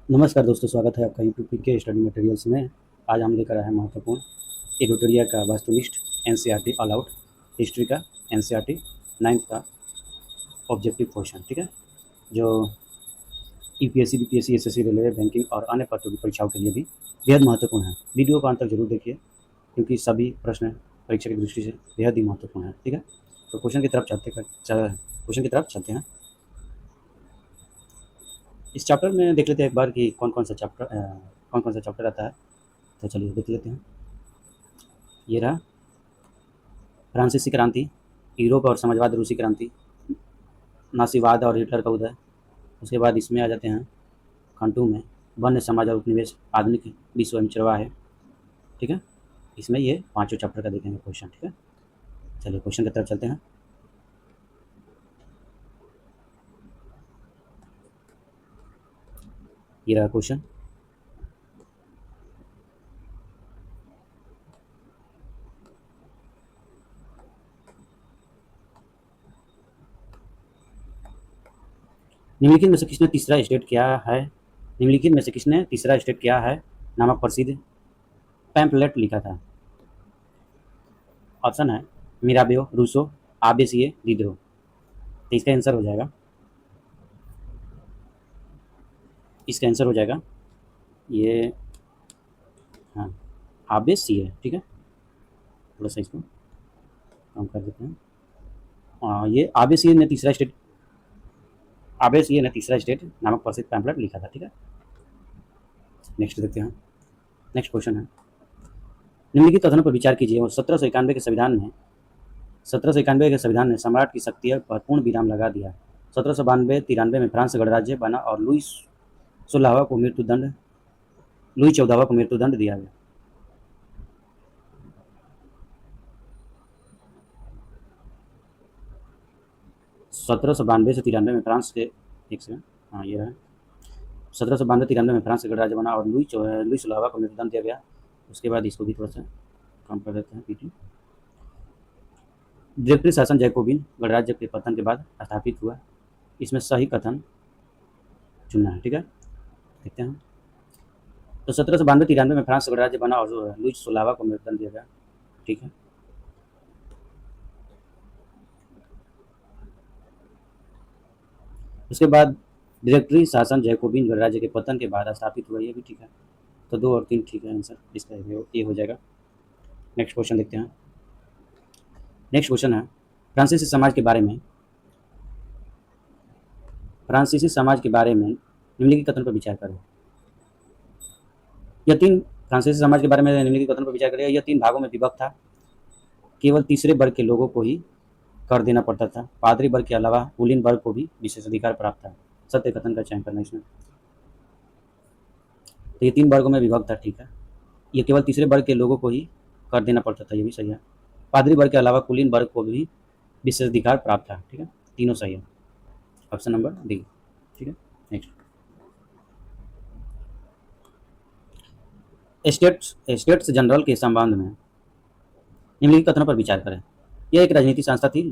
नमस्कार दोस्तों, स्वागत है आपका यूट्यूब के स्टडी मटेरियल्स में। आज हम लेकर आए हैं महत्वपूर्ण एडिटोरिया का वास्तुनिष्ठ एनसीईआरटी ऑल आउट हिस्ट्री का एनसीईआरटी 9th का ऑब्जेक्टिव क्वेश्चन। ठीक है, जो UPSC BPSC SSC railway banking और अन्य पदों की परीक्षाओं के लिए भी बेहद महत्वपूर्ण है। वीडियो को अंत तक जरूर देखिए क्योंकि सभी प्रश्न परीक्षा की दृष्टि से बेहद ही महत्वपूर्ण है। ठीक है, तो क्वेश्चन की तरफ चलते हैं। इस चैप्टर में देख लेते हैं एक बार कि कौन कौन सा चैप्टर आता है। तो चलिए देख लेते हैं। ये रहा फ्रांसीसी क्रांति, यूरोप और समाजवाद, रूसी क्रांति, नासीवाद और हिटलर का उदय। उसके बाद इसमें आ जाते हैं खंडू में वन्य समाज और उपनिवेश, आधुनिक विश्व एवं चरवाह है। ठीक है, इसमें ये पांचों चैप्टर का देखेंगे क्वेश्चन। ठीक है, चलिए क्वेश्चन की तरफ चलते हैं। ये रहा क्वेश्चन। निम्नलिखित में से किसने तीसरा स्टेट क्या है नामक प्रसिद्ध पैम्पलेट लिखा था। ऑप्शन है मिराबियो, रूसो, आबेसिए, दिदरो। तो इसका आंसर हो जाएगा ये, हाँ, आबेसिए। ठीक है, थोड़ा सा इसको कम कर देते हैं। ये आबेसिए ने तीसरा स्टेट नामक प्रसिद्ध पैम्पलेट लिखा था। ठीक है, नेक्स्ट देखते हैं। नेक्स्ट क्वेश्चन है, निम्नलिखित कथनों पर विचार कीजिए। 1791 के संविधान ने सम्राट की शक्ति पर पूर्ण विराम लगा दिया। 1792-93 में फ्रांस गणराज्य बना और लुई 14वां को मृत्युदंड दिया गया। 1792 से 93 में फ्रांस के एक सेकंड, हाँ ये है 1792-93 में फ्रांस का गणराज्य बना और लुई 16वां को मृत्युदंड दिया गया। उसके बाद इसको भी थोड़ा सा कम कर देते हैं पीटी। डायरेक्टरी शासन जैकोबिन गणराज्य के पतन के बाद स्थापित हुआ। इसमें सही कथन चुनना है। ठीक है, देखते हैं। तो 1792-93 में फ्रांस गणराज्य बना और लुई 16वां को मृत्युदंड दिया गया। ठीक है, उसके बाद डायरेक्टरी शासन जैकोबिन गणराज्य के पतन के बाद स्थापित हुआ। ये भी ठीक है, तो 2 और 3 ठीक है आंसर इसका, ये हो जाएगा। नेक्स्ट क्वेश्चन देखते हैं। नेक्स्ट क्वेश्चन है फ्रांसीसी समाज के बारे में निम्नलिखित कथन पर विचार करें। यह तीन फ्रांसीसी समाज के बारे में निम्नलिखित कथन पर विचार करें। यह 3 भागों में विभक्त था। केवल तीसरे वर्ग के लोगों को ही कर देना पड़ता था। पादरी वर्ग के अलावा कुलीन वर्ग को भी विशेषाधिकार प्राप्त था। सत्य कथन का चयन करना इसमें। तो ये 3 वर्गों में विभक्त था। ठीक है, ये केवल तीसरे वर्ग के लोगों को ही कर देना पड़ता था, ये भी सही है। पादरी वर्ग के अलावा कुलीन वर्ग को भी विशेषाधिकार प्राप्त था। ठीक है, तीनों सही है, ऑप्शन नंबर डी। ठीक है, नेक्स्ट स्टेट्स जनरल के संबंध में निम्नलिखित कथनों पर विचार करें। यह एक राजनीतिक संस्था थी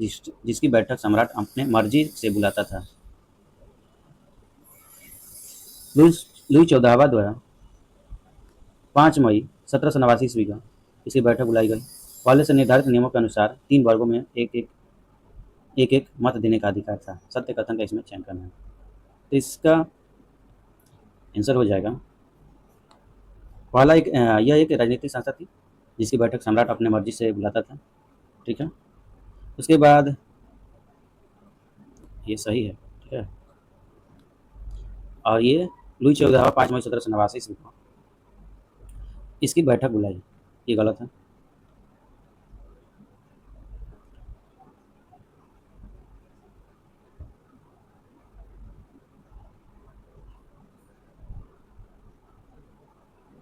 जिसकी बैठक सम्राट अपने मर्जी से बुलाता था। लुई 14वां द्वारा 5 मई 1789 ईस्वी को इसकी बैठक बुलाई गई। पहले से निर्धारित नियमों के अनुसार 3 वर्गों में एक एक मत देने का अधिकार था। सत्य कथन का इसमें चयन करना है। तो इसका आंसर हो जाएगा यह एक राजनीतिक संस्था थी जिसकी बैठक सम्राट अपने मर्जी से बुलाता था। ठीक है, उसके बाद ये सही है। ठीक है, और ये लुई 14वां 5 मई 1789 ईस्वी को इसकी बैठक बुलाई, ये गलत है।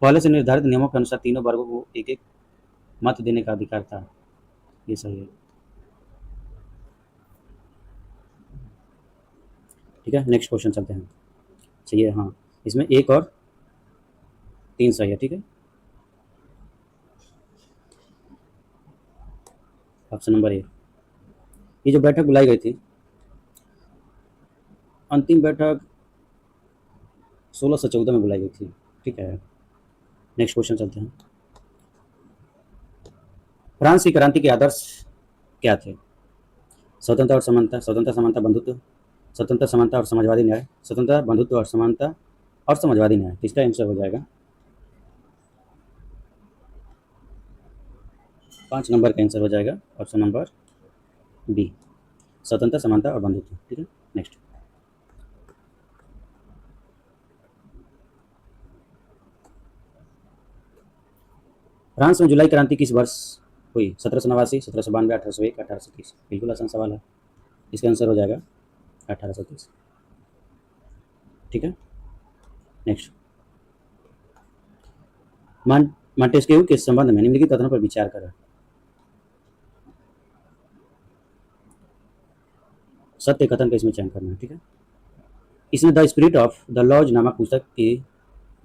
पहले से निर्धारित नियमों के अनुसार तीनों वर्गों को एक एक मत देने का अधिकार था, ये सही है। ठीक है, नेक्स्ट क्वेश्चन चलते हैं। चाहिए, हाँ, इसमें 1 और 3 सही है। ठीक है, ऑप्शन नंबर ए। ये जो बैठक बुलाई गई थी, अंतिम बैठक 1614 में बुलाई गई थी। ठीक है, नेक्स्ट क्वेश्चन चलते हैं। फ्रांस की क्रांति के आदर्श क्या थे? स्वतंत्रता और समानता, स्वतंत्रता समानता बंधुत्व, स्वतंत्रता समानता और समाजवादी न्याय, स्वतंत्रता बंधुत्व और समानता और समाजवादी न्याय। इसका आंसर हो जाएगा 5 नंबर का आंसर हो जाएगा ऑप्शन नंबर बी, स्वतंत्रता समानता और बंधुत्व। ठीक है, नेक्स्ट। फ्रांस में जुलाई क्रांति किस वर्ष हुई? 1789, 1792, 1801, 1830। बिल्कुल आसान सवाल है, इसका आंसर हो जाएगा 1830। ठीक है, नेक्स्ट। मॉन्टेस्क्यू के संबंध में निम्नलिखित कथनों पर विचार करें। सत्य कथन का इसमें चयन करना है। ठीक है, इसने the spirit of the laws नामक पुस्तक की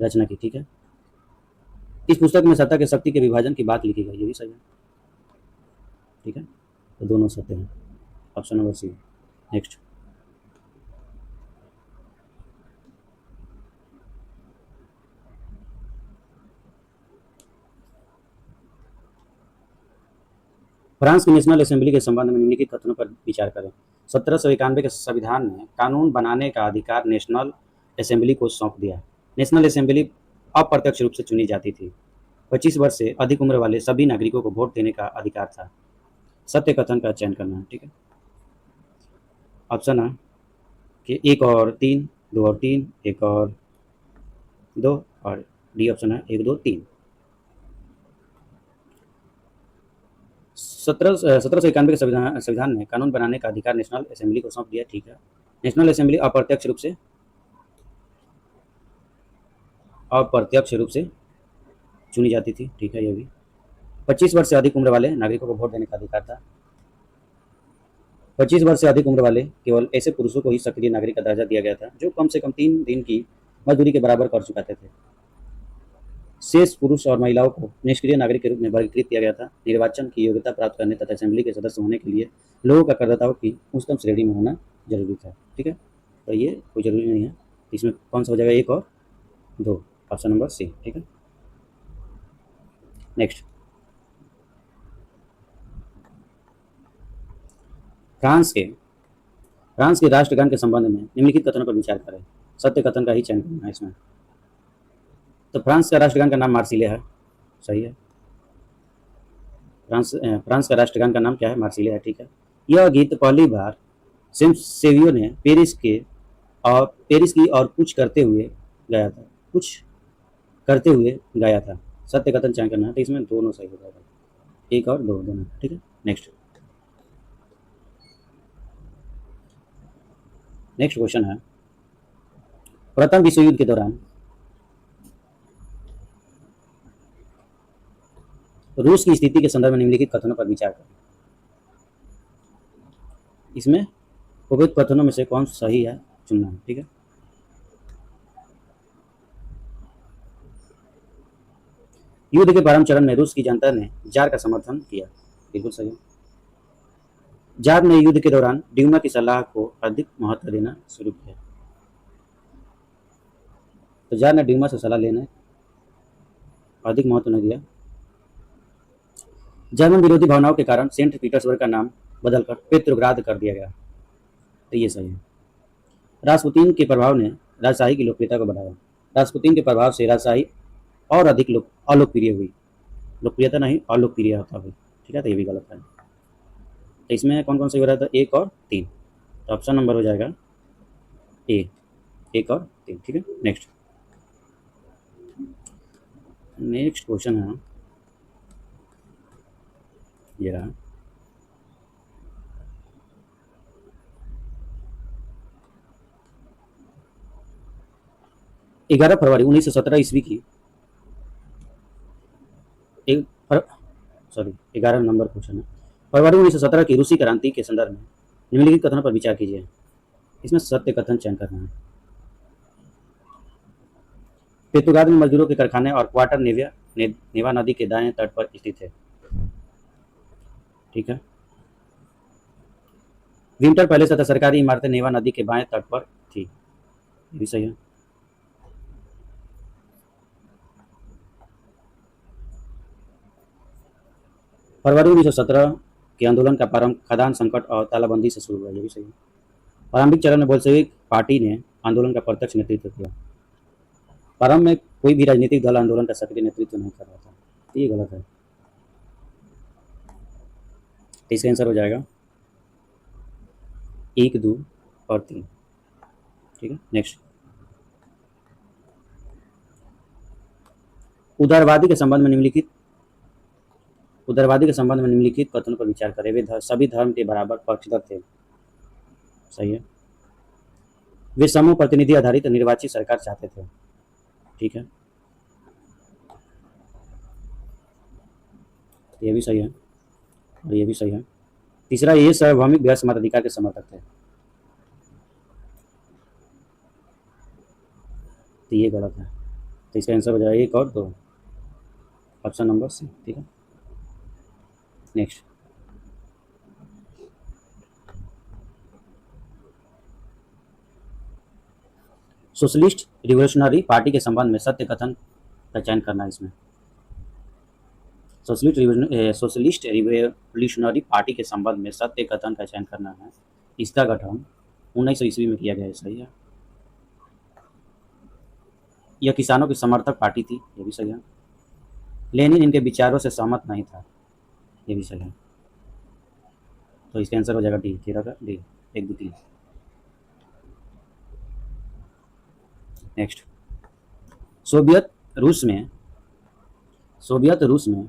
रचना की। ठीक है, इस पुस्तक में सत्ता के शक्ति के विभाजन की बात लिखी गई, ये भी सही है। ठीक है, तो दोनों सत्य हैं, option number C. Next. France की नेशनल असेंबली के संबंध में निम्नलिखित कथनों पर विचार करें। 1791 के संविधान ने कानून बनाने का अधिकार नेशनल असेंबली को सौंप दिया। नेशनल असेंबली अप्रत्यक्ष रूप से चुनी जाती थी। 25 वर्ष से अधिक उम्र वाले सभी नागरिकों को वोट देने का अधिकार था। सत्य कथन का चयन करना है। ठीक है, ऑप्शन है कि 1 और 3, 2 और 3, 1 और 2, और डी ऑप्शन है 1, 2, 3। 1791 के संविधान ने कानून बनाने का अधिकार नेशनल असेंबली को सौंप दिया। ठीक है, नेशनल असेंबली अप्रत्यक्ष रूप से चुनी जाती थी। ठीक है, ये भी 25 वर्ष से अधिक उम्र वाले नागरिकों को वोट देने का अधिकार था। 25 वर्ष से अधिक उम्र वाले केवल ऐसे पुरुषों को ही सक्रिय नागरिक का दर्जा दिया गया था जो कम से कम 3 दिन की मजदूरी के बराबर कर चुकाते थे। शेष पुरुष और महिलाओं को निष्क्रिय नागरिक के रूप में वर्गीकृत किया गया था। निर्वाचन की योग्यता प्राप्त करने तथा असेंबली के सदस्य होने के लिए लोगों का करदाताओं की उच्चतम श्रेणी में होना जरूरी था। ठीक है, तो ये कोई जरूरी नहीं है। इसमें कौन सा हो जाएगा? 1 और 2, ऑप्शन नंबर सी। ठीक है, नेक्स्ट। फ्रांस के राष्ट्रगान के संबंध में निम्नलिखित कथनों पर विचार करें। सत्य कथन का ही चयन करना है इसमें। तो फ्रांस का राष्ट्रगान का नाम मार्सिलिया है, सही है। फ्रांस का राष्ट्रगान का नाम क्या है? मार्सिलिया है। ठीक है, यह गीत पहली बार सेवियो ने पेरिस की और कुछ करते हुए गाया था। सत्य कथन चयन करना है, तो इसमें दोनों सही हो जाएगा, 1 और 2 दोनों। ठीक है, नेक्स्ट क्वेश्चन है, प्रथम विश्व युद्ध के दौरान रूस की स्थिति के संदर्भ में निम्नलिखित कथनों पर विचार करें। इसमें उपयुक्त कथनों में से कौन सही है चुनना है। ठीक है, युद्ध के प्रारंभ चरण में रूस की जनता ने जार का समर्थन किया, बिल्कुल सही। जार ने युद्ध के दौरान ड्यूमा की सलाह को अधिक महत्व देना शुरू किया। तो जार ने ड्यूमा से सलाह लेने अधिक महत्व नहीं दिया। जर्मन विरोधी भावनाओं के कारण सेंट पीटर्सबर्ग का नाम बदलकर पेट्रोग्राद कर दिया गया, तो ये सही है। राजपुतीन के प्रभाव ने राजशाही की लोकप्रियता को बढ़ाया। राजपुतीन के प्रभाव से राजशाही और अधिक अलोकप्रिय हुई। लोकप्रियता नहीं, अलोकप्रियता हुई। ठीक है, तो ये भी गलत है। तो इसमें कौन कौन सही हो रहा था? 1 और 3, तो ऑप्शन नंबर हो जाएगा ए, 1 और 3। ठीक है, नेक्स्ट क्वेश्चन है, ये रहा। ग्यारह फरवरी 1917 ईस्वी की 11 नंबर क्वेश्चन है। फरवरी 1917 की रूसी क्रांति के संदर्भ में निम्नलिखित कथनों पर विचार कीजिए। इसमें सत्य कथन चयन करना है। पेट्रोग्राद में मजदूरों के कारखाने और क्वार्टर नेवा नदी के दाएं तट पर स्थित है। ठीक है, विंटर पैलेस तथा सरकारी इमारतें नेवा नदी के बाएं तट पर थी, ये भी सही है। फरवरी 1917 के आंदोलन का प्रारंभ खदान संकट और तालाबंदी से शुरू हुआ, ये भी सही है। प्रारंभिक चरण में बोल्शेविक पार्टी ने आंदोलन का प्रत्यक्ष नेतृत्व किया। प्रारंभ में कोई भी राजनीतिक दल आंदोलन का सक्रिय नेतृत्व नहीं कर रहा था, तो ये गलत है। तो इसका आंसर हो जाएगा 1, 2 और 3। ठीक है, नेक्स्ट। उदारवादी के संबंध में निम्नलिखित कथनों पर विचार करें। वे सभी धर्म के बराबर पक्षधर थे, सही है। वे समूह प्रतिनिधि आधारित निर्वाचित सरकार चाहते थे, ठीक है, ये भी सही है और ये भी सही है। तीसरा, ये सार्वभौमिक व्यक्ति मताधिकार के समर्थक थे, तो ये गलत है। तो इसका आंसर हो जाएगा 1 और 2, ऑप्शन नंबर सी। ठीक है, नेक्स्ट। सोशलिस्ट रिवोल्यूशनरी पार्टी के संबंध में सत्य कथन का चयन करना है इसमें। सोशलिस्ट रिवोल्यूशनरी पार्टी के संबंध में सत्य कथन का चयन करना है। इसका गठन 1900 ईस्वी में किया गया है, सही है। यह किसानों की समर्थक पार्टी थी, ये भी सही है। लेनिन इनके विचारों से सहमत नहीं था, ये भी सही है। तो इसका आंसर हो जाएगा डी, 13 का डी, 1, 2, 3। नेक्स्ट। सोवियत रूस में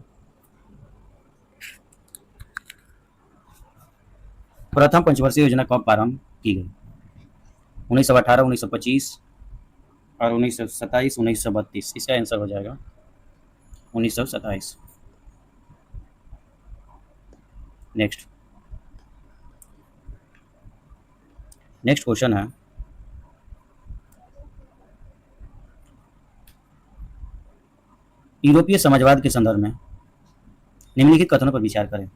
प्रथम पंचवर्षीय योजना कब प्रारंभ की गई? 1918, 1925 और 1927, 1932। इसका आंसर हो जाएगा 1927। नेक्स्ट क्वेश्चन है, यूरोपीय समाजवाद के संदर्भ में निम्नलिखित कथनों पर विचार करें।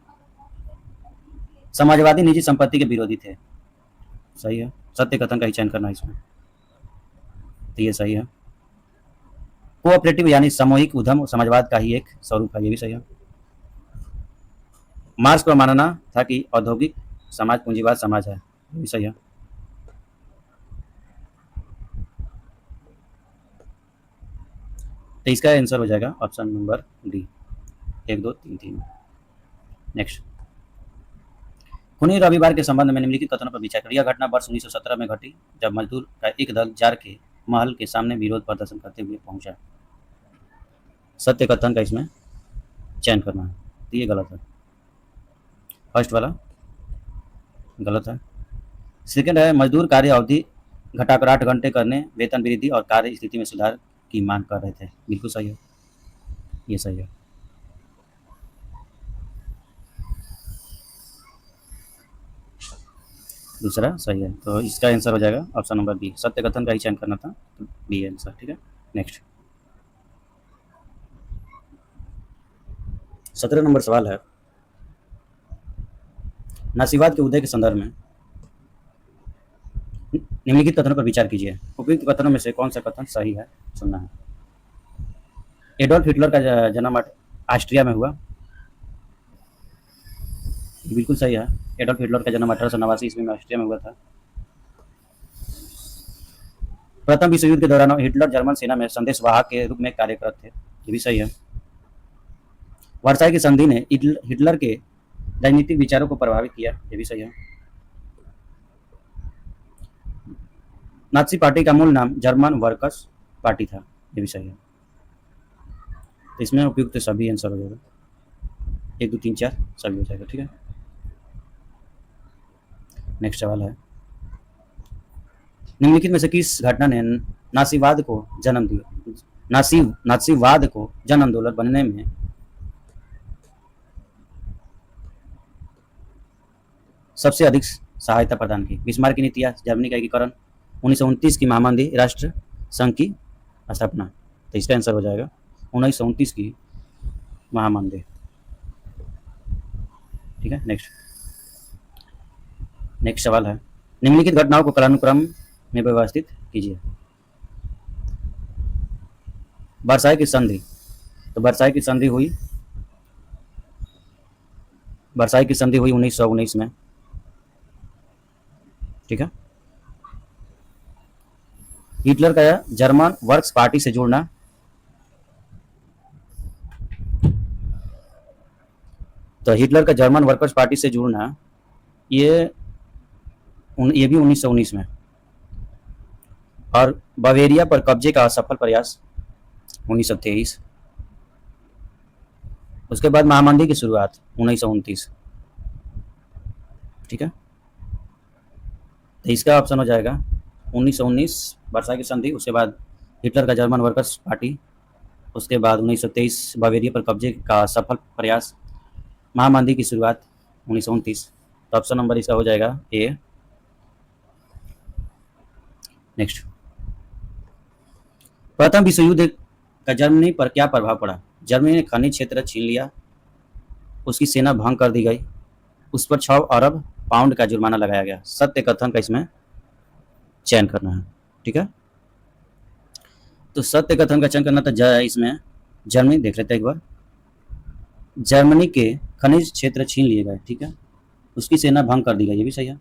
समाजवादी निजी संपत्ति के विरोधी थे, सही है। सत्य कथन का ही चयन करना है इसमें, तो ये सही है। कोऑपरेटिव यानी सामूहिक उद्यम समाजवाद का ही एक स्वरूप है, ये भी सही है। मार्क्स का मानना था कि औद्योगिक समाज पूंजीवाद समाज है, ये भी सही है। तो इसका आंसर हो जाएगा ऑप्शन नंबर डी, 1, 2, 3, 3। नेक्स्ट। खूनी रविवार के संबंध में निम्नलिखित कथनों पर विचार करें। यह घटना वर्ष 1917 में घटी, जब मजदूर का एक दल जार के महल के सामने विरोध प्रदर्शन करते हुए पहुंचा। सत्य कथन का इसमें चयन करना है, तो ये गलत है। फर्स्ट वाला गलत है। सेकंड है, मजदूर कार्य अवधि घटाकर 8 घंटे करने, वेतन वृद्धि और कार्य स्थिति में सुधार की मांग कर रहे थे, बिल्कुल सही है, ये सही है। दूसरा सही है, तो इसका आंसर हो जाएगा ऑप्शन नंबर बी, सत्य कथन का ही चयन करना था, तो बी आंसर। ठीक है, नेक्स्ट। 17 नंबर सवाल है, नासीवाद के उदय के संदर्भ में निम्नलिखित कथनों पर विचार कीजिए। उपयुक्त कथनों में से कौन सा कथन सही है, सुनना है। एडोल्फ हिटलर का जन्म ऑस्ट्रिया में हुआ, बिल्कुल सही है। एडोल्फ हिटलर का जन्म 1889 ईस्वी में ऑस्ट्रिया में हुआ था। प्रथम विश्व युद्ध के दौरान हिटलर जर्मन सेना में संदेशवाहक के रूप में कार्यरत थे, ये भी सही है। वर्साई की संधि ने हिटलर के राजनीतिक विचारों को प्रभावित किया, ये भी सही है। नाजी पार्टी का मूल नाम जर्मन वर्कर्स पार्टी था, ये भी सही है। तो इसमें उपयुक्त सभी आंसर हो जाएगा, 1, 2, 3, 4 सभी हो जाएगा। ठीक है, नेक्स्ट सवाल है, निम्नलिखित में से किस घटना ने नासीवाद को जन्म दिया? नासीवाद को जन आंदोलन बनने में सबसे अधिक सहायता प्रदान की? बिस्मार्क की नीतियां, जर्मनी का एकीकरण, 1929 की महामंदी, राष्ट्र संघ की स्थापना। तो इसका आंसर हो जाएगा 1929 की महामंदी। ठीक है, नेक्स्ट सवाल है, निम्नलिखित घटनाओं को कालानुक्रम में व्यवस्थित कीजिए। वर्साई की संधि, तो वर्साई की संधि हुई वर्साई की संधि हुई 1919 में, ठीक है। हिटलर का जर्मन वर्क्स पार्टी से जुड़ना, तो हिटलर का जर्मन वर्कर्स पार्टी से जुड़ना ये ये भी 1919 में। और बवेरिया पर कब्जे का असफल प्रयास 1923। उसके बाद महामंदी की शुरुआत 1929, ठीक है। तो इसका ऑप्शन हो जाएगा 1919 वर्साई की संधि, उसके बाद हिटलर का जर्मन वर्कर्स पार्टी, उसके बाद 1923 बवेरिया पर कब्जे का सफल प्रयास, महामंदी की शुरुआत 1929। तो ऑप्शन नंबर इसका हो जाएगा ए। नेक्स्ट, प्रथम विश्व युद्ध का जर्मनी पर क्या प्रभाव पड़ा? जर्मनी ने खनिज क्षेत्र छीन लिया, उसकी सेना भंग कर दी गई, उस पर 6 अरब पाउंड का जुर्माना लगाया गया। सत्य कथन का इसमें चयन करना है, ठीक है। तो सत्य कथन का चयन करना था इसमें जर्मनी, देख लेते हैं एक बार। जर्मनी के खनिज क्षेत्र छीन लिए गए, ठीक है, उसकी सेना भंग कर दी गई, ये भी सही है,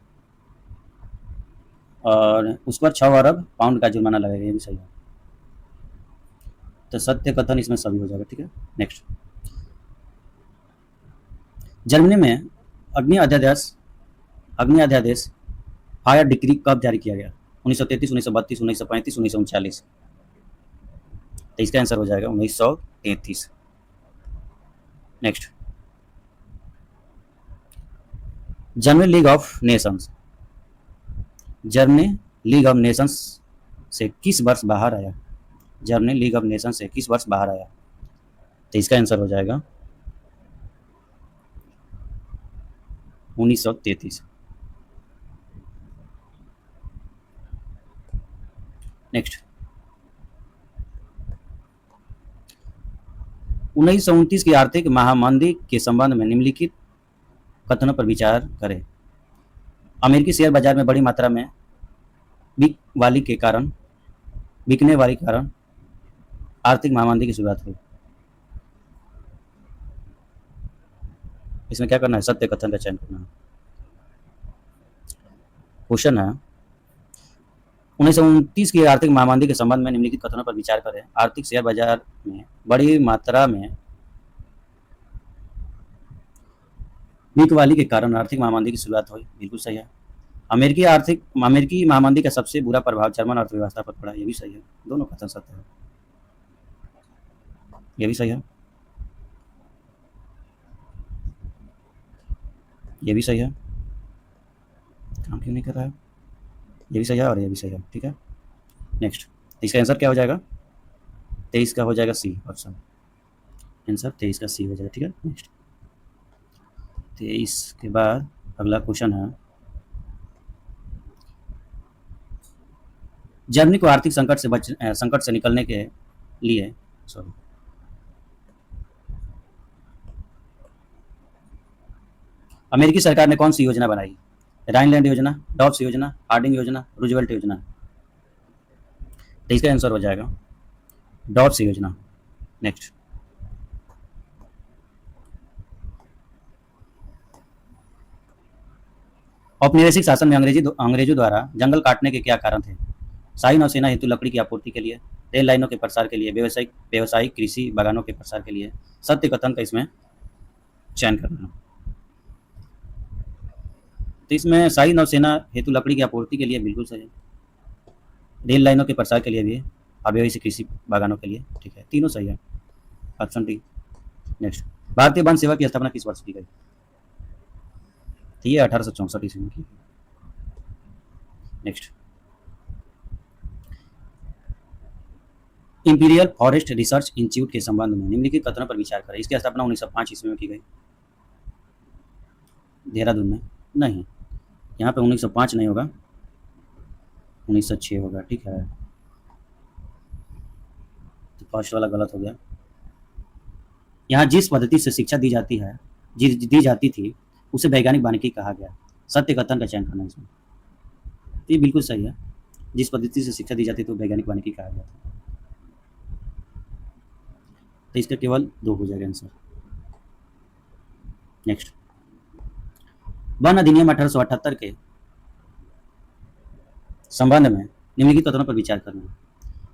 और उस पर 6 अरब पाउंड का जुर्माना लगाया गया, ये भी सही है। तो सत्य कथन इसमें सभी हो जाएगा, ठीक है। नेक्स्ट, जर्मनी में अग्नि अध्यादेश फायर डिक्री कब जारी किया गया? 1933, 1932, 1935, 1939। तो इसका आंसर हो जाएगा 1933। Next, Germany league of Nations, Germany league of Nations से किस वर्ष बाहर आया? जर्मनी लीग ऑफ नेशंस से किस वर्ष बाहर आया? तो इसका आंसर हो जाएगा 1933। नेक्स्ट, 1929 की आर्थिक महामंदी के संबंध में निम्नलिखित कथनों पर विचार करें। अमेरिकी शेयर बाजार में बड़ी मात्रा में बिकने वाली कारण आर्थिक महामंदी की शुरुआत हुई। इसमें क्या करना है? सत्य कथन का चयन करना है। क्वेश्चन है 1929 की आर्थिक महामंदी के संबंध में निम्नलिखित कथनों पर विचार करें। आर्थिक शेयर बाजार में बड़ी मात्रा में बिकवाली के कारण आर्थिक महामंदी की शुरुआत हुई, बिल्कुल सही है। अमेरिकी महामंदी का सबसे बुरा प्रभाव जर्मन अर्थव्यवस्था पर पड़ा, ये भी सही है। दोनों कथन सत्य है, ये भी सही है, ये भी सही है। काम क्यों नहीं कर रहा है? ये भी सही है और ये भी सही है, ठीक है। नेक्स्ट, इसका आंसर क्या हो जाएगा? 23 का हो जाएगा सी ऑप्शन। आंसर 23 का सी हो जाएगा, ठीक है। नेक्स्ट, 23 के बाद अगला क्वेश्चन है, जर्मनी को आर्थिक संकट से निकलने के लिए अमेरिकी सरकार ने कौन सी योजना बनाई? राइनलैंड योजना, डॉब्स योजना, हार्डिंग योजना, रूजवेल्ट योजना। तो इसका आंसर हो जाएगा डॉब्स योजना। नेक्स्ट, औपनिवेशिक शासन में अंग्रेजों द्वारा जंगल काटने के क्या कारण थे? शाही नौसेना हेतु लकड़ी की आपूर्ति के लिए, रेल लाइनों के प्रसार के लिए, व्यवसायिक कृषि बागानों के प्रसार के लिए। सत्य कथन का इसमें चयन करना। तो इसमें शाही नौसेना हेतु लकड़ी की आपूर्ति के लिए बिल्कुल सही है, रेल लाइनों के प्रसार के लिए भी, व्यवसायिक कृषि बागानों के लिए, ठीक है, तीनों सही है, ऑप्शन डी। नेक्स्ट, भारतीय वन सेवा की स्थापना किस वर्ष की गई? ये 1864 ईस्वी में की। Next, imperial forest research institute के संबंध में निम्नलिखित कथनों पर विचार करें। इसकी स्थापना 1905 ईस्वी में की गई, देहरादून में। नहीं, यहाँ पे 1905 नहीं होगा, 1906 होगा, ठीक है। तो फर्स्ट वाला गलत हो गया। यहाँ जिस पद्धति से शिक्षा दी जाती थी उसे वैज्ञानिक वानिकी कहा गया। सत्य कथन का चयन करना इसमें। तो ये बिल्कुल सही है, जिस पद्धति से शिक्षा दी जाती थी तो वैज्ञानिक वानिकी कहा गया था। तो इसका केवल 2 हो जाएगा आंसर। नेक्स्ट, वन अधिनियम 1878 के संबंध में निम्नलिखित कथनों पर विचार करना है।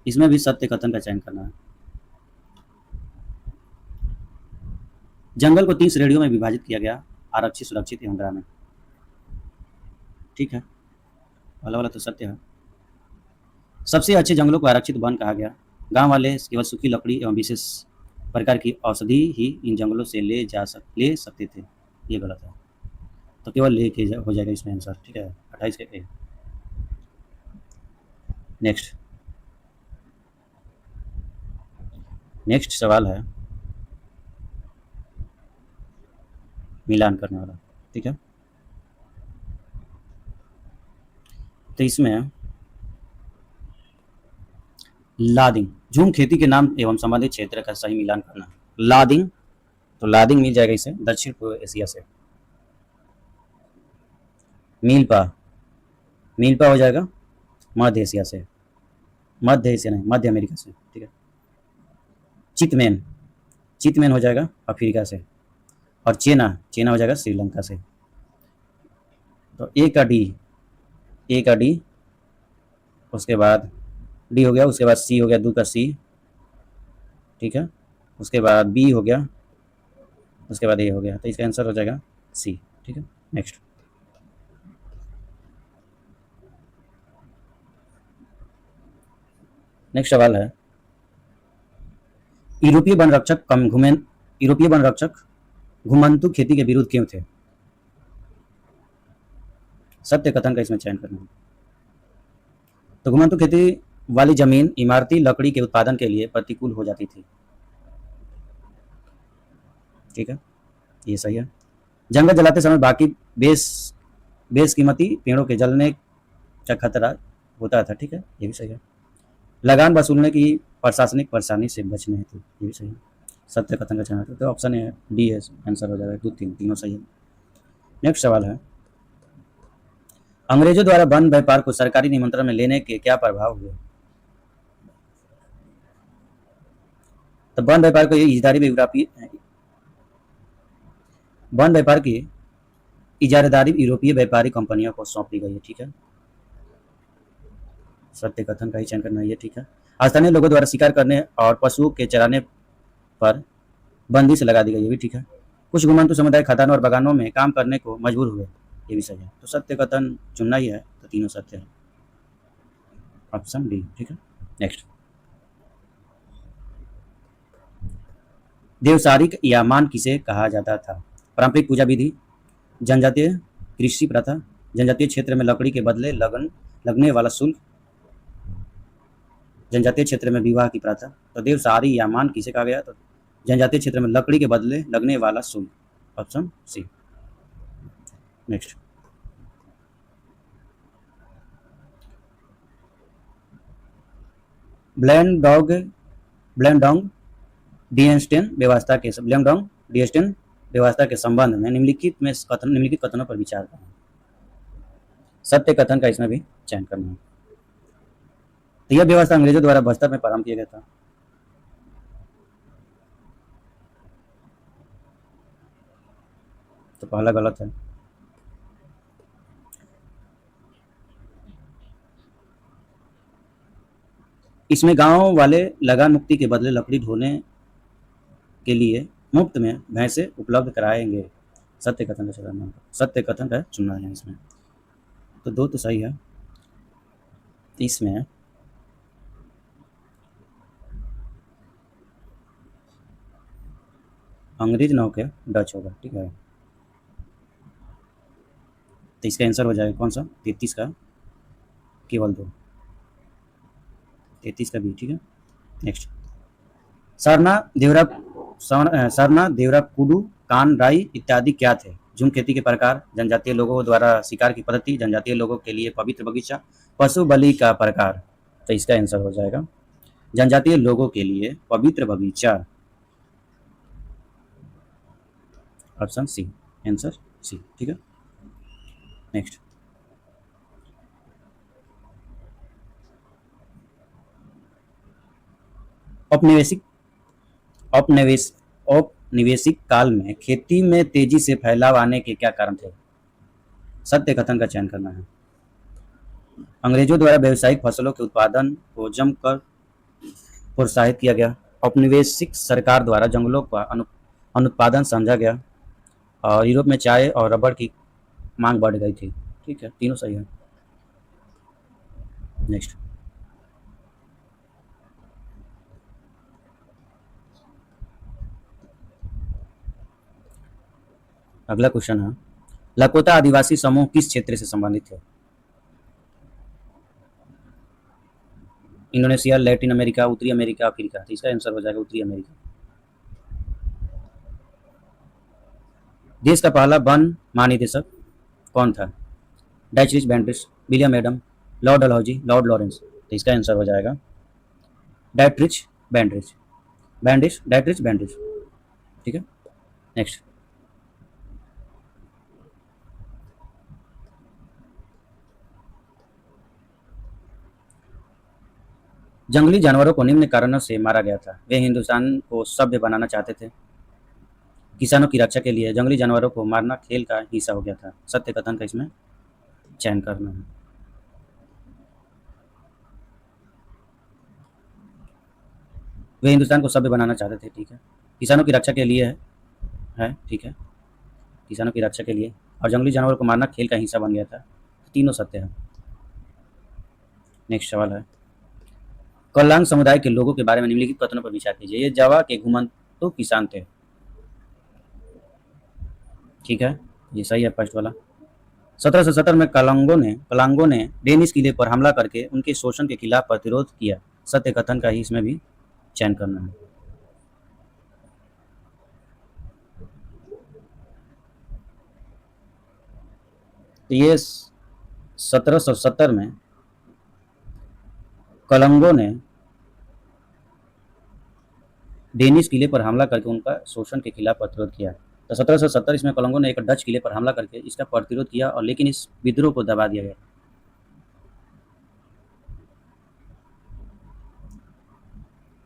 इसमें भी सत्य कथन का चयन करना है। जंगल को 3 श्रेणियों में विभाजित किया गया, आरक्षित, सुरक्षित एवं ग्रामीण। ठीक है, वाला वाला तो सत्य है। सबसे अच्छे जंगलों को आरक्षित वन कहा गया। गांव वाले केवल सूखी लकड़ी एवं विशेष प्रकार की औषधि ही इन जंगलों से ले सकते थे। ये गलत है, तो केवल ले के हो जाएगा इसमें आंसर। ठीक है, 28 के ए। नेक्स्ट सवाल है मिलान करने वाला। ठीक है, तो इसमें लादिंग, झूम खेती के नाम एवं संबंधित क्षेत्र का सही मिलान करना। लादिंग, तो लादिंग मिल जाएगा इसे दक्षिण पूर्व एशिया से। मीलपा, मीलपा हो जाएगा मध्य एशिया से, मध्य एशिया नहीं, मध्य अमेरिका से। ठीक है, चितमेन, चितमेन हो जाएगा अफ्रीका से, और चेना, चेना हो जाएगा श्रीलंका से। तो ए का डी, उसके बाद डी हो गया, उसके बाद सी हो गया, दो का सी। ठीक है, उसके बाद बी हो गया, उसके बाद ए हो गया, तो इसका आंसर हो जाएगा सी। ठीक है, नेक्स्ट सवाल है यूरोपीय वन रक्षक घुमंतु खेती के विरुद्ध क्यों थे? सत्य कथन का इसमें चयन करना है। तो घुमंतु खेती वाली जमीन इमारती लकड़ी के उत्पादन के लिए प्रतिकूल हो जाती थी। ठीक है, ये सही है। जंगल जलाते समय बाकी बेशकीमती पेड़ों के जलने का खतरा होता था। ठीक है, ये भी सही है। लगान वसूलने की प्रशासनिक परेशानी से बचने हेतु, ये भी सही है। सत्य कथन का चयन, तो ऑप्शन है डी है आंसर हो जाएगा। 2 3 तीनों सही है। नेक्स्ट सवाल है अंग्रेजों द्वारा वन व्यापार को सरकारी नियंत्रण में लेने के क्या प्रभाव हुए? तो वन व्यापार को इजारादारी यूरोपीय व्यापारी कंपनियों को सौंप दी गई है। ठीक है, सत्य कथन का ही चयन करना है ये। ठीक है, स्थानीय लोगों द्वारा शिकार करने और पशुओं के चराने पर बंदिश लगा दी गई, ये भी ठीक है। कुछ घुमंतु समुदाय खदानों और बागानों में काम करने को मजबूर हुए, ये भी सही है। तो सत्य कथन चुनना ही है, तो तीनों सत्य है, ऑप्शन डी। ठीक है, नेक्स्ट देवसारिक यामान किसे कहा जाता था? पारंपरिक पूजा विधि, जनजातीय कृषि प्रथा, जनजातीय क्षेत्र में लकड़ी के बदले लगने वाला शुल्क, जनजातीय क्षेत्र में विवाह की प्रथा। तो देवसारी यामान किसे कहा गया? तो जनजातीय क्षेत्र में लकड़ी के बदले लगने वाला शुल्क, ऑप्शन सी। नेक्स्ट ब्लैंडोंग डिएस्टेन व्यवस्था के संबंध में निम्नलिखित कथनों पर विचार करना। सत्य कथन का इसमें भी चयन करना है। तो यह व्यवस्था अंग्रेजों द्वारा बस्तर में प्रारंभ किया गया था। तो पहला गलत है। इसमें गांव वाले लगान मुक्ति के बदले लकड़ी ढोने के लिए मुफ्त में भैंसे उपलब्ध कराएंगे। सत्य कथन का चुनना है इसमें। तो 2 तो सही है। इसमें अंग्रेज ना होकर डच होगा। ठीक है, तो इसका आंसर हो जाएगा कौन सा? 33 का केवल 2, 33 का भी। ठीक है, नेक्स्ट सरना देवरा कुडू कान राई इत्यादि क्या थे? झूम खेती के प्रकार, जनजातीय लोगों द्वारा शिकार की पद्धति, जनजातीय लोगों के लिए पवित्र बगीचा, पशु बलि का प्रकार। तो इसका आंसर हो जाएगा जनजातीय लोगों के लिए पवित्र बगीचा, ऑप्शन सी, आंसर सी। ठीक है, नेक्स्ट औपनिवेशिक काल में खेती में तेजी से फैलाव आने के क्या कारण थे? सत्य कथन का चयन करना है। अंग्रेजों द्वारा व्यावसायिक फसलों के उत्पादन को जमकर प्रोत्साहित किया गया। औपनिवेशिक सरकार द्वारा जंगलों का अनुत्पादन समझा गया और यूरोप में चाय और रबड़ की मांग बढ़ गई थी। ठीक है, तीनों सही है। नेक्स्ट, अगला क्वेश्चन है, लकोता आदिवासी समूह किस क्षेत्र से संबंधित है? इंडोनेशिया, लैटिन अमेरिका, उत्तरी अमेरिका, अफ्रीका। तो इसका आंसर हो जाएगा उत्तरी अमेरिका। देश का पहला वन महानिदेशक कौन था? Dietrich Brandis, William Adam, lord Dalhousie, lord Lawrence. तो इसका आंसर हो जाएगा डाइट्रिच बैंड्रिज, बैंडिश डाइट्रिच बैंड्रिज। ठीक है, नेक्स्ट, जंगली जानवरों को निम्न कारणों से मारा गया था। वे हिंदुस्तान को सभ्य बनाना चाहते थे, किसानों की रक्षा के लिए, जंगली जानवरों को मारना खेल का हिस्सा हो गया था। सत्य कथन का इसमें चयन करना है। वे हिंदुस्तान को सभ्य बनाना चाहते थे। ठीक है, किसानों की रक्षा के लिए है। ठीक है, किसानों की रक्षा के लिए, और जंगली जानवरों को मारना खेल का हिस्सा बन गया था। तीनों सत्य है। नेक्स्ट सवाल है, कल्लांग समुदाय के लोगों के बारे में निम्नलिखित कथनों पर विचार कीजिए। ये जावा के घुमंतु किसान थे। ठीक है, ये सही है फर्स्ट वाला। 1770 में कलांगों ने डेनिस किले पर हमला करके उनके शोषण के खिलाफ प्रतिरोध किया। सत्य कथन का ही इसमें भी चयन करना है। तो ये 1770 में कलंगों ने डेनिस किले पर हमला करके उनका शोषण के खिलाफ प्रतिरोध किया। तो 1770 इसमें कलंगों ने एक डच किले पर हमला करके इसका प्रतिरोध किया, और लेकिन इस विद्रोह को दबा दिया गया।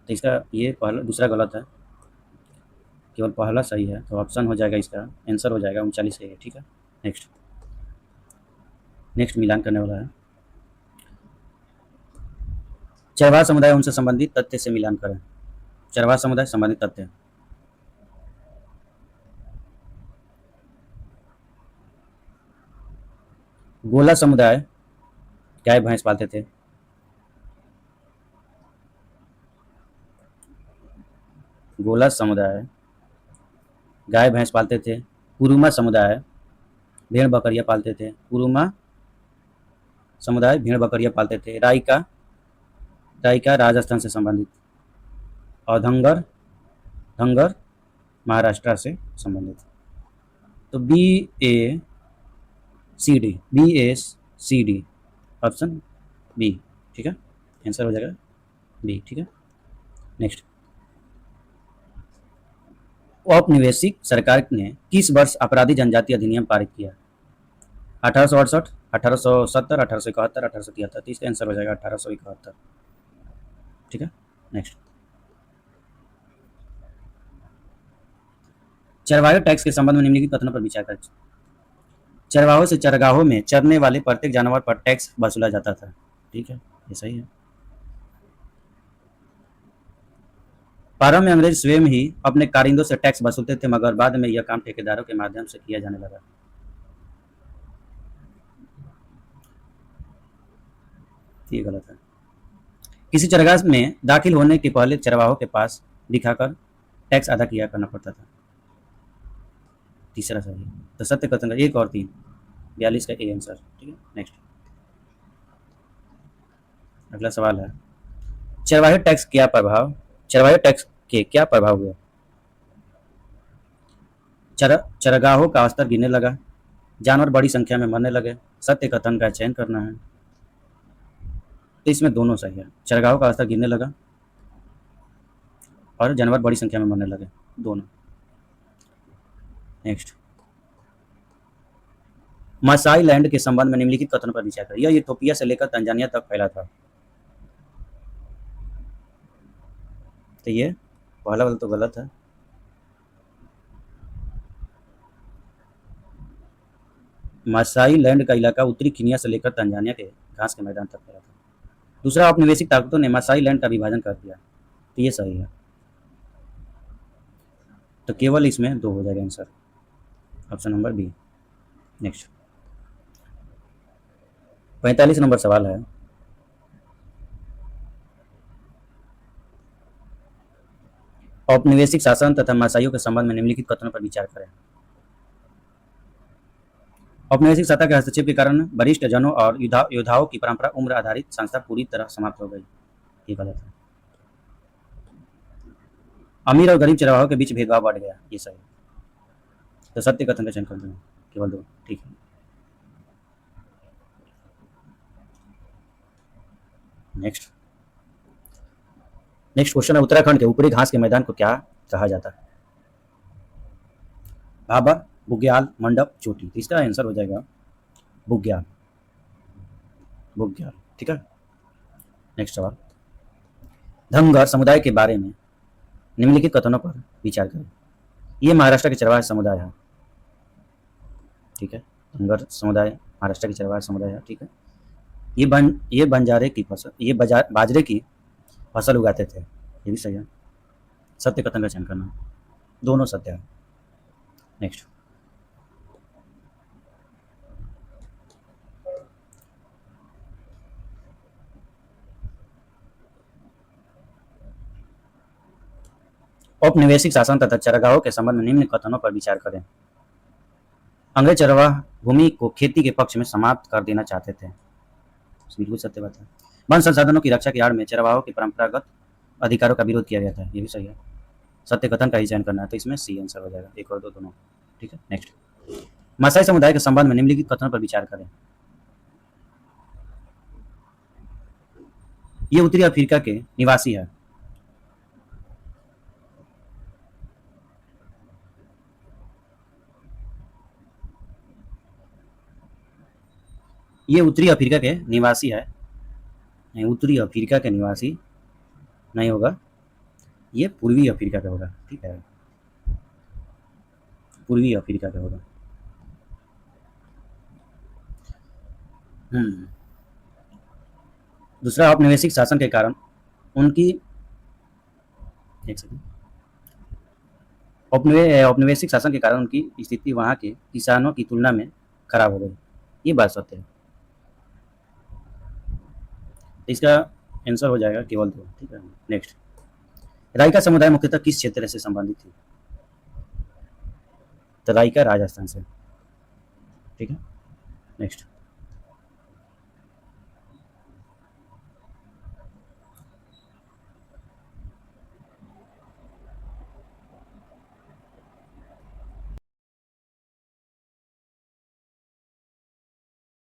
तो इसका ये पहला दूसरा गलत है, केवल पहला सही है। तो ऑप्शन हो जाएगा, इसका आंसर हो जाएगा 39 सही है। ठीक है, नेक्स्ट, नेक्स्ट मिलान करने वाला है, चरवाहा समुदाय उनसे संबंधित तथ्य से मिलान करें। चरवाहा समुदाय संबंधित तथ्य, गोला समुदाय गाय भैंस पालते थे। गोला समुदाय गाय भैंस पालते थे। कुरुमा समुदाय भेड़ बकरियां पालते थे। कुरुमा समुदाय भेड़ बकरियां पालते थे। राइका राजस्थान से संबंधित, और धंगर धंगर महाराष्ट्र से संबंधित। तो बी ए सी डी ऑप्शन बी। ठीक है, आंसर हो जाएगा बी। ठीक है, नेक्स्ट, औपनिवेशिक सरकार ने किस वर्ष अपराधी जनजाति अधिनियम पारित किया? 1868, 1870, 1871, 1873। इसका आंसर हो जाएगा 1871। ठीक है, नेक्स्ट, चरवाहे टैक्स के संबंध में निम्नलिखित कथनों पर विचार करें। चरवाहों से चरगाहों में चरने वाले प्रत्येक जानवर पर टैक्स वसूला जाता था। ठीक है, ये सही है। प्रारंभ में अंग्रेज स्वयं ही अपने कारिंदों से टैक्स वसूलते थे, मगर बाद में यह काम ठेकेदारों के माध्यम से किया जाने लगा। ये गलत है। किसी चरगाह में दाखिल होने के पहले चरवाहों के पास दिखाकर टैक्स अदा किया करना पड़ता था। तीसरा सही है। तो सत्य कथन का 1 और 3, 42 का ए आंसर। ठीक है, नेक्स्ट, अगला सवाल है, चरवाहे टैक्स के क्या प्रभाव हुए? चरगाहों का स्तर गिरने लगा, जानवर बड़ी संख्या में मरने लगे। सत्य कथन का चयन करना है। तो इसमें दोनों सही है, चरगाहों का स्तर गिरने लगा और जानवर बड़ी संख्या में मरने लगे, दोनों। नेक्स्ट, मासाई लैंड के संबंध में निम्नलिखित कथनों पर विचार करें। यह इथोपिया से लेकर तंजानिया तक फैला था। तो ये पहला वाला तो गलत है। मासाई लैंड का इलाका उत्तरी कीनिया से लेकर तंजानिया के घास के मैदान तक फैला था। दूसरा, औपनिवेशिक ताकतों ने मासाई लैंड का विभाजन कर दिया, तो ये सही है। तो केवल इसमें दो हो जाएगा answer, option number B. Next 45 number सवाल है, औपनिवेशिक शासन तथा मासाइयों के संबंध में निम्नलिखित कथनों पर विचार करें। औपनिवेशिक सत्ता के हस्तक्षेप के कारण वरिष्ठ जनों और योद्धाओं की परंपरा उम्र आधारित संस्था पूरी तरह समाप्त हो गई, ये गलत है। अमीर और गरीब चरवाहों के बीच भेदभाव बढ़ गया, ये सही है। तो सत्य कथन का चयन कर देना, केवल दो, ठीक है। नेक्स्ट क्वेश्चन है, उत्तराखंड के ऊपरी घास के मैदान को क्या कहा जाता है? भाबर, बुग्याल, मंडप, चोटी। तो इसका आंसर हो जाएगा बुग्याल, ठीक है। नेक्स्ट सवाल, धनगर समुदाय के बारे में निम्नलिखित कथनों पर विचार करें। ये महाराष्ट्र के चरवाहा समुदाय है, ठीक है। धनगर समुदाय महाराष्ट्र के चरवाहा समुदाय है, ठीक है। ये बंजारे की फसल, ये बाजरे की फसल उगाते थे, ये भी सही है। सत्य कथन का चयन करना, दोनों सत्य है। नेक्स्ट औपनिवेशिक शासन तथा चरागाहों के संबंध में निम्न कथनों पर विचार करें। अंग्रेज चरवाह भूमि को खेती के पक्ष में समाप्त कर देना चाहते थे, बिल्कुल सत्य बात है। वन संसाधनों की रक्षा की आड़ में चरवाहों के परंपरागत अधिकारों का विरोध किया गया था, ये भी सही है। सत्य कथन का ही चयन करना है, तो इसमें सी आंसर हो जाएगा, एक और दो दोनों, ठीक है। नेक्स्ट, मासाई समुदाय के संबंध में निम्नलिखित कथनों पर विचार करें। ये उत्तरी अफ्रीका के निवासी है, ये उत्तरी अफ्रीका के निवासी है, नहीं उत्तरी अफ्रीका के निवासी नहीं होगा, ये पूर्वी अफ्रीका का होगा, ठीक है, पूर्वी अफ्रीका का होगा। दूसरा, औपनिवेशिक शासन के कारण उनकी, एक सेकंड, औपनिवेशिक शासन के कारण उनकी स्थिति वहां के किसानों की तुलना में खराब हो गई, ये बात सत्य है। इसका आंसर हो जाएगा केवल दो, ठीक है। नेक्स्ट, राइका समुदाय मुख्यतः किस क्षेत्र से संबंधित थी? तो राइका राजस्थान से, ठीक है। नेक्स्ट,